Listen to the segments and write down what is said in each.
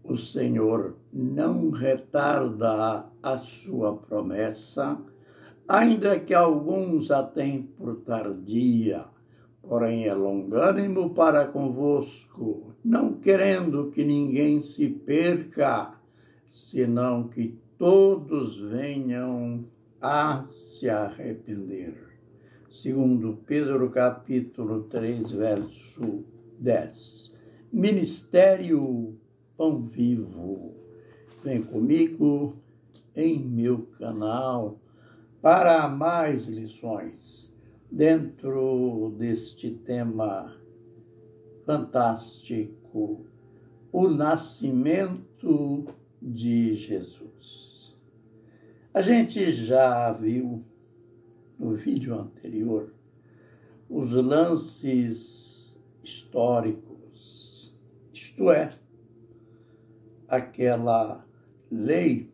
o Senhor não retarda a sua promessa, ainda que alguns a tenham por tardia, porém é longânimo para convosco, não querendo que ninguém se perca, senão que todos venham a se arrepender. Segundo Pedro, capítulo 3, verso 10. Ministério Pão Vivo. Vem comigo em meu canal para mais lições dentro deste tema fantástico, o nascimento de Jesus. A gente já viu no vídeo anterior os lances históricos, isto é, aquela lei,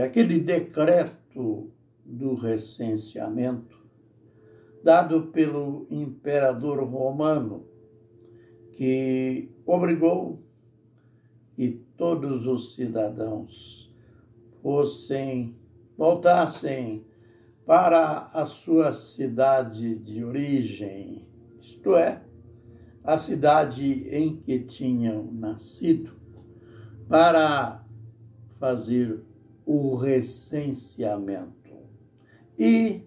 aquele decreto do recenseamento dado pelo imperador romano, que obrigou que todos os cidadãos voltassem para a sua cidade de origem, isto é, a cidade em que tinham nascido, para fazer o recenseamento. E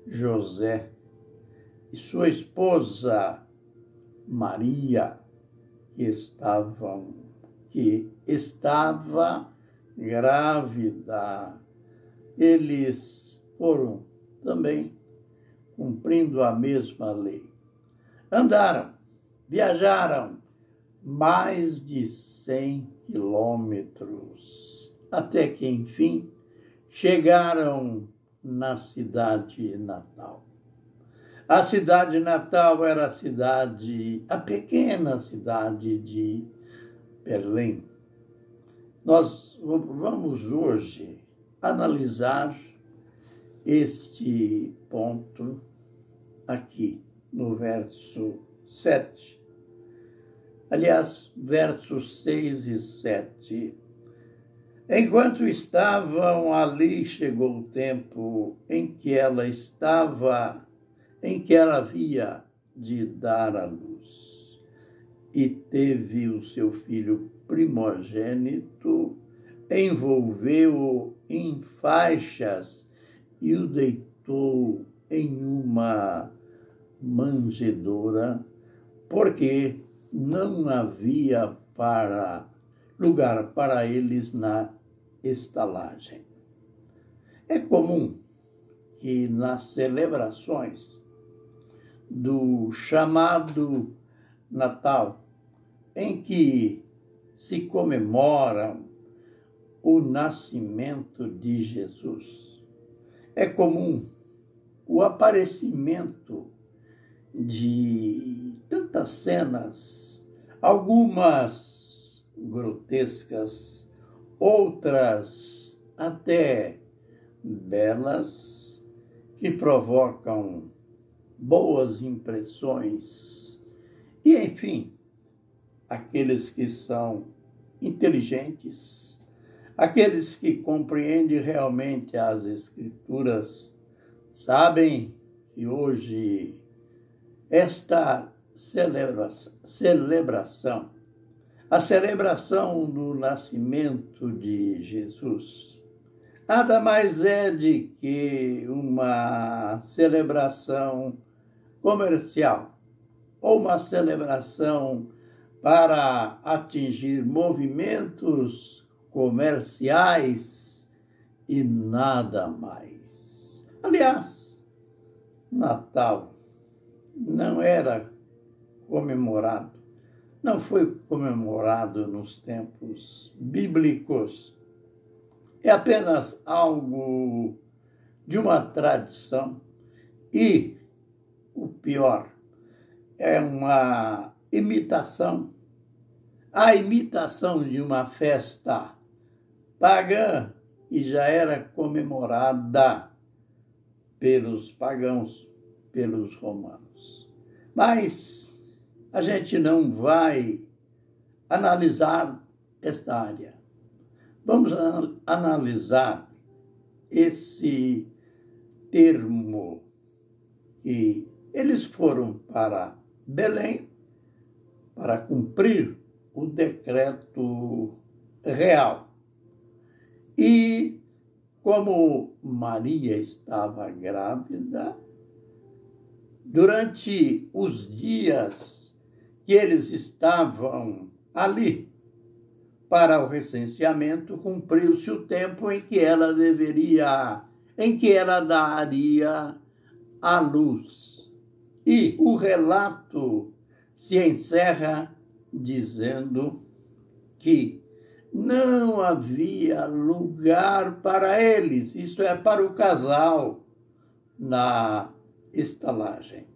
José e sua esposa Maria, que estava grávida, eles foram também cumprindo a mesma lei. Viajaram mais de 100 quilômetros, até que, enfim, chegaram na cidade natal. A cidade natal era a pequena cidade de Belém. Nós vamos hoje analisar este ponto aqui no verso 7. Aliás, versos 6 e 7. Enquanto estavam ali, chegou o tempo em que ela havia de dar à luz, e teve o seu filho primogênito, envolveu-o em faixas e o deitou em uma manjedoura, porque não havia lugar para eles na estalagem. É comum que nas celebrações do chamado Natal, em que se comemoram o nascimento de Jesus, é comum o aparecimento de tantas cenas, algumas grotescas, outras até belas, que provocam boas impressões. E, enfim, aqueles que são inteligentes, aqueles que compreendem realmente as Escrituras, sabem que hoje esta celebração, a celebração do nascimento de Jesus, nada mais é de que uma celebração comercial ou uma celebração para atingir movimentos comerciais e nada mais. Aliás, Natal não era comemorado, não foi comemorado nos tempos bíblicos. É apenas algo de uma tradição e, o pior, é uma imitação, a imitação de uma festa pagã que já era comemorada pelos pagãos, pelos romanos. Mas a gente não vai analisar esta área. Vamos analisar esse termo que eles foram para Belém para cumprir o decreto real. E como Maria estava grávida, durante os dias que eles estavam ali para o recenseamento, cumpriu-se o tempo em que ela daria à luz. E o relato se encerra dizendo que não havia lugar para eles, isto é, para o casal, na estalagem.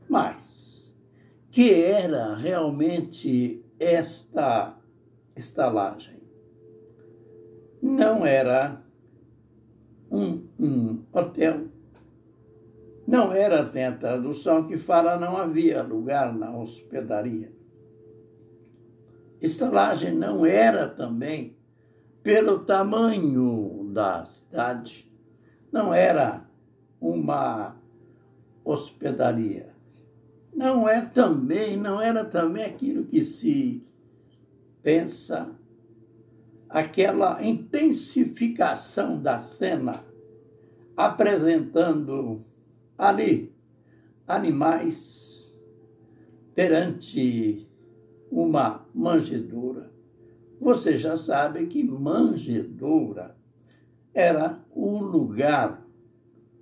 Mas que era realmente esta estalagem? Não era um hotel. Não era, tem a tradução que fala, não havia lugar na hospedaria. Estalagem não era também, pelo tamanho da cidade, não era uma hospedaria. Não era também aquilo que se pensa, aquela intensificação da cena, apresentando ali animais perante uma manjedoura. Você já sabe que manjedoura era o lugar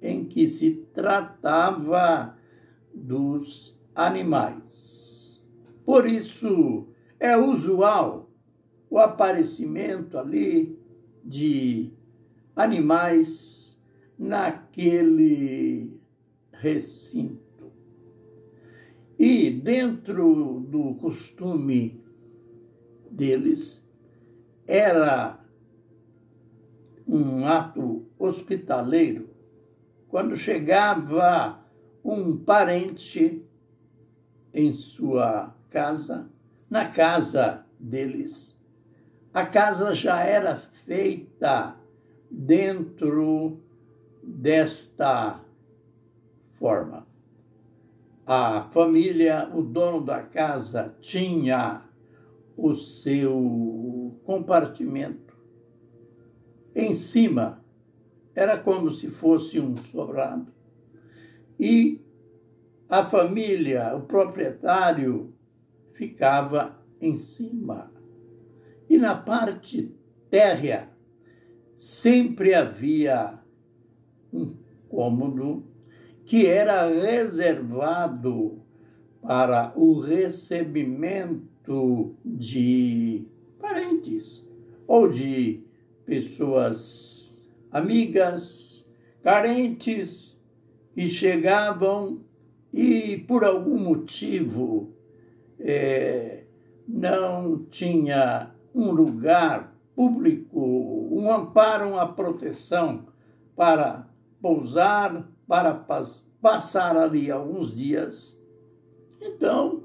em que se tratava dos animais. Por isso, é usual o aparecimento ali de animais naquele recinto. E dentro do costume deles, era um ato hospitaleiro quando chegava um parente em sua casa, na casa deles. A casa já era feita dentro desta forma. A família, o dono da casa, tinha o seu compartimento. Em cima, era como se fosse um sobrado. E a família, o proprietário, ficava em cima. E na parte térrea, sempre havia um cômodo que era reservado para o recebimento de parentes ou de pessoas amigas, carentes, que chegavam e, por algum motivo, não tinha um lugar público, um amparo, uma proteção para pousar, para passar ali alguns dias. Então,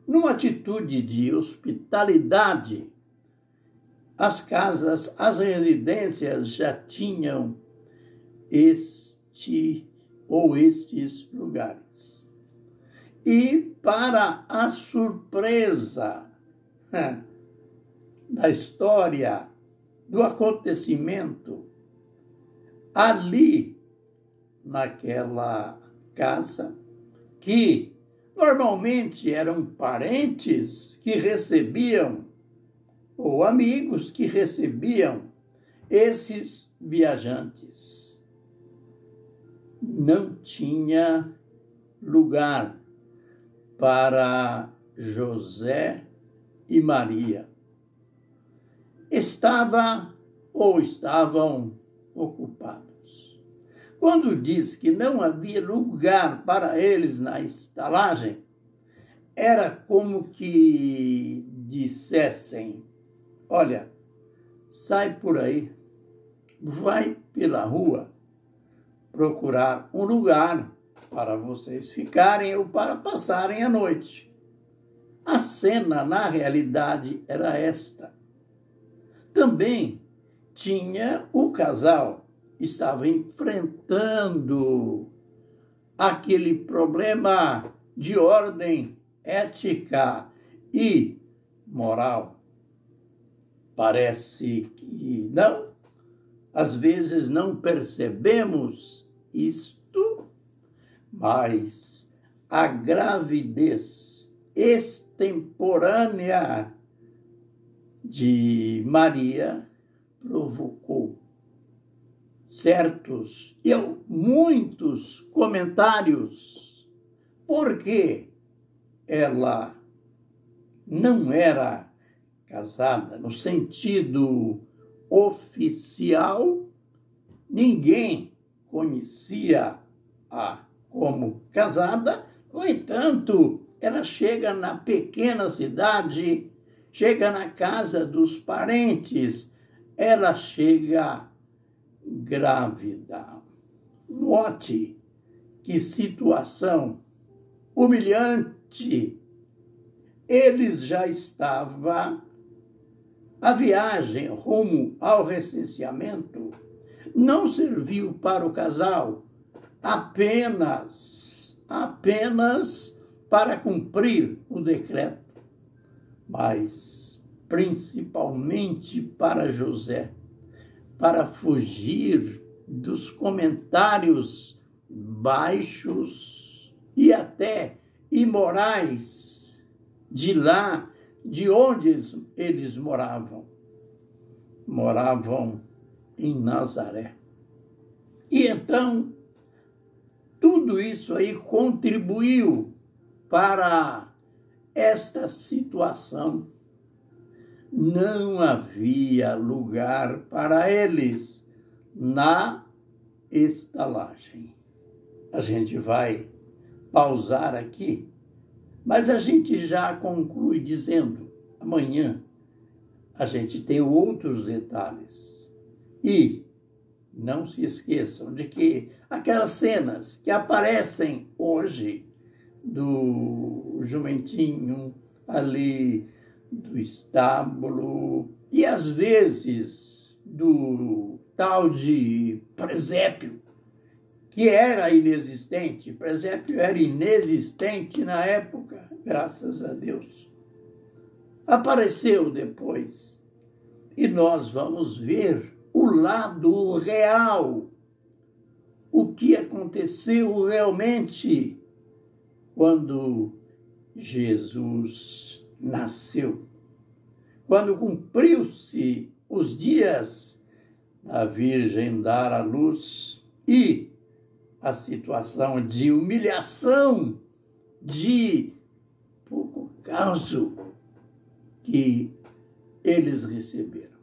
numa atitude de hospitalidade, as casas, as residências já tinham estes lugares. E, para a surpresa da história, do acontecimento, ali, naquela casa, que normalmente eram parentes que recebiam, ou amigos que recebiam esses viajantes. Não tinha lugar para José e Maria. Estavam ocupados. Quando diz que não havia lugar para eles na estalagem, era como que dissessem: olha, sai por aí, vai pela rua procurar um lugar para vocês ficarem ou para passarem a noite. A cena, na realidade, era esta. Também tinha o casal, estava enfrentando aquele problema de ordem ética e moral. Parece que não, às vezes não percebemos isto, mas a gravidez extemporânea de Maria provocou muitos comentários, porque ela não era casada no sentido oficial, ninguém conhecia-a como casada. No entanto, ela chega na pequena cidade, chega na casa dos parentes, ela chega grávida. Note que situação humilhante. Eles já estavam, a viagem rumo ao recenseamento não serviu para o casal apenas para cumprir o decreto, mas principalmente para José, para fugir dos comentários baixos e até imorais de lá, de onde eles moravam. Moravam em Nazaré. E então, tudo isso aí contribuiu para esta situação. Não havia lugar para eles na estalagem. A gente vai pausar aqui, mas a gente já conclui dizendo, amanhã a gente tem outros detalhes. E não se esqueçam de que aquelas cenas que aparecem hoje do jumentinho ali, do estábulo, e às vezes do tal de presépio, que era inexistente. Presépio era inexistente na época, graças a Deus. Apareceu depois. E nós vamos ver o lado real, o que aconteceu realmente quando Jesus nasceu. Quando cumpriu-se os dias da Virgem dar à luz e a situação de humilhação, de pouco caso que eles receberam.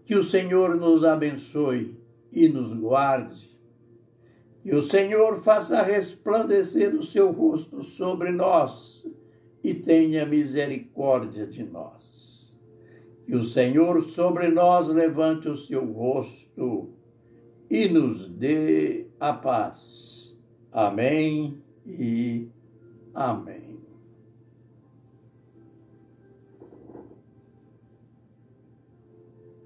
Que o Senhor nos abençoe e nos guarde. Que o Senhor faça resplandecer o seu rosto sobre nós e tenha misericórdia de nós. Que o Senhor sobre nós levante o seu rosto e nos dê a paz. Amém e amém.